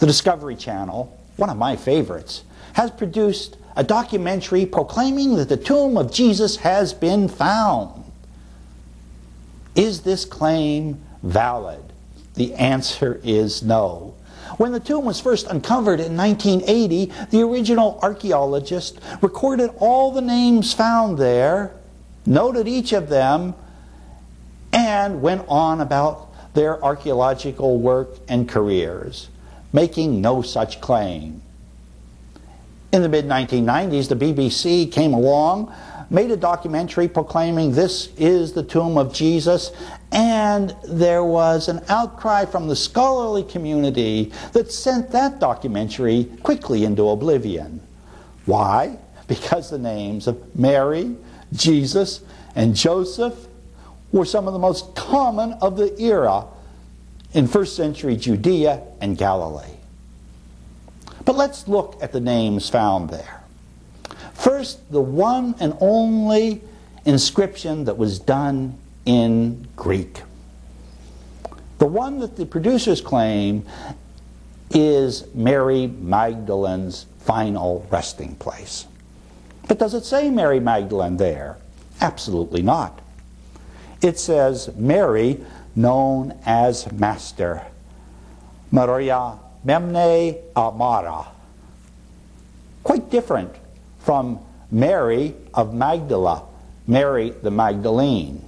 The Discovery Channel, one of my favorites, has produced a documentary proclaiming that the tomb of Jesus has been found. Is this claim valid? The answer is no. When the tomb was first uncovered in 1980, the original archaeologist recorded all the names found there, noted each of them, and went on about their archaeological work and careers, making no such claim. In the mid-1990s, the BBC came along, made a documentary proclaiming this is the tomb of Jesus, and there was an outcry from the scholarly community that sent that documentary quickly into oblivion. Why? Because the names of Mary, Jesus, and Joseph were some of the most common of the era in first century Judea and Galilee. But let's look at the names found there. First, the one and only inscription that was done in Greek. The one that the producers claim is Mary Magdalene's final resting place. But does it say Mary Magdalene there? Absolutely not. It says Mary, known as Master, Maria Memne Amara. Quite different from Mary of Magdala, Mary the Magdalene.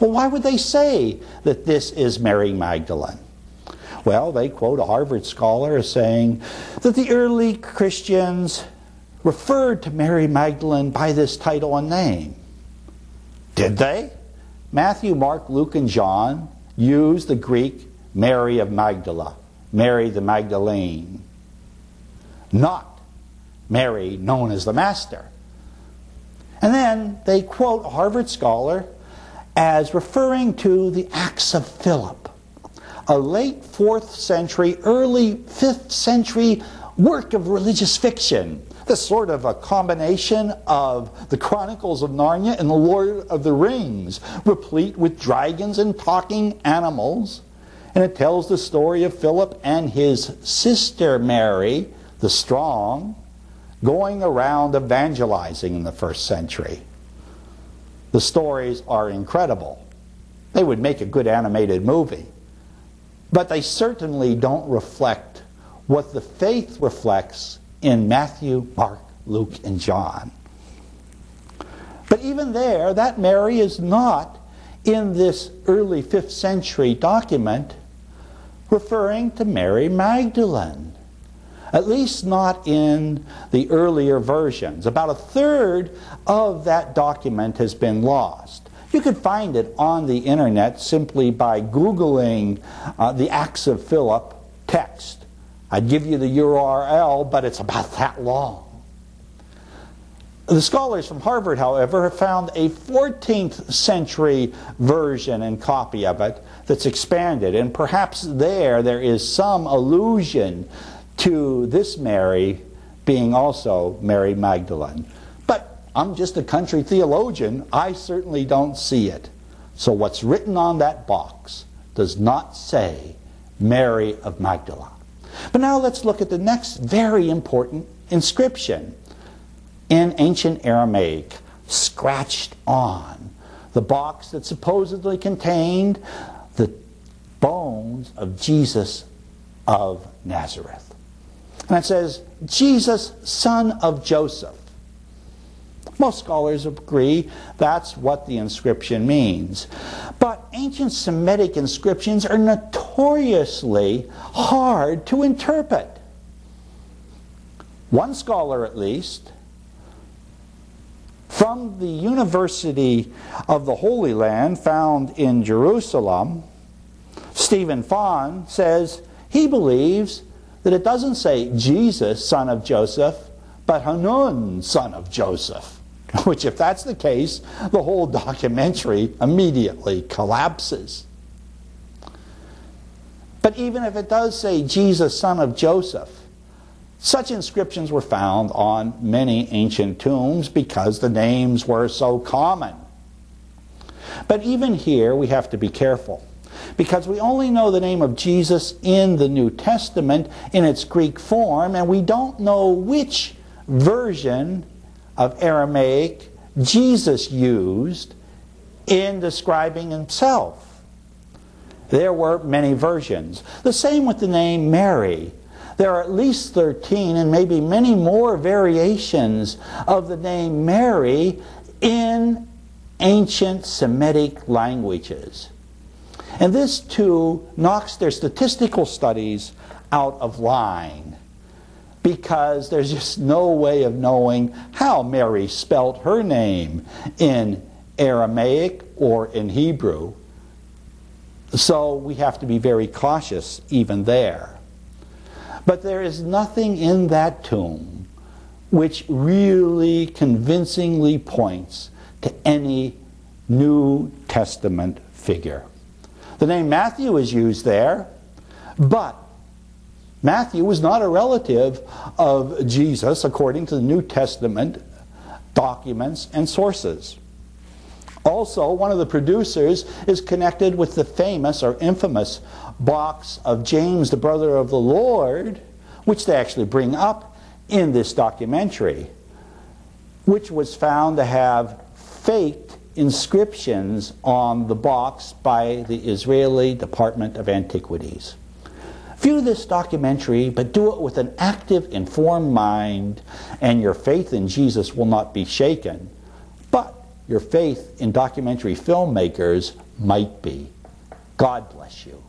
Well, why would they say that this is Mary Magdalene? Well, they quote a Harvard scholar as saying that the early Christians referred to Mary Magdalene by this title and name. Did they? Matthew, Mark, Luke, and John use the Greek Mary of Magdala, Mary the Magdalene, not Mary known as the Master. And then they quote a Harvard scholar as referring to the Acts of Philip, a late 4th century, early 5th century work of religious fiction. This sort of a combination of the Chronicles of Narnia and the Lord of the Rings, replete with dragons and talking animals. And it tells the story of Philip and his sister Mary, the Strong, going around evangelizing in the 1st century. The stories are incredible. They would make a good animated movie. But they certainly don't reflect what the faith reflects in Matthew, Mark, Luke, and John. But even there, that Mary is not in this early 5th century document referring to Mary Magdalene. At least not in the earlier versions. About a third of that document has been lost. You could find it on the internet simply by Googling the Acts of Philip text. I'd give you the URL, but it's about that long. The scholars from Harvard, however, have found a 14th century version and copy of it that's expanded. And perhaps there is some allusion to this Mary being also Mary Magdalene. But I'm just a country theologian. I certainly don't see it. So what's written on that box does not say Mary of Magdala. But now let's look at the next very important inscription in ancient Aramaic, scratched on the box that supposedly contained the bones of Jesus of Nazareth. And it says, Jesus, son of Joseph. Most scholars agree that's what the inscription means. But ancient Semitic inscriptions are notoriously hard to interpret. One scholar, at least, from the University of the Holy Land found in Jerusalem, Stephen Fawn, says he believes that it doesn't say Jesus, son of Joseph, but Hanun, son of Joseph. Which, if that's the case, the whole documentary immediately collapses. But even if it does say Jesus, son of Joseph, such inscriptions were found on many ancient tombs because the names were so common. But even here we have to be careful, because we only know the name of Jesus in the New Testament in its Greek form, and we don't know which version of Aramaic Jesus used in describing himself. There were many versions. The same with the name Mary. There are at least 13 and maybe many more variations of the name Mary in ancient Semitic languages. And this too knocks their statistical studies out of line, because there's just no way of knowing how Mary spelt her name in Aramaic or in Hebrew. So we have to be very cautious even there. But there is nothing in that tomb which really convincingly points to any New Testament figure. The name Matthew is used there, but Matthew was not a relative of Jesus according to the New Testament documents and sources. Also, one of the producers is connected with the famous or infamous box of James, the brother of the Lord, which they actually bring up in this documentary, which was found to have faked inscriptions on the box by the Israeli Department of Antiquities. View this documentary, but do it with an active, informed mind, and your faith in Jesus will not be shaken. But your faith in documentary filmmakers might be. God bless you.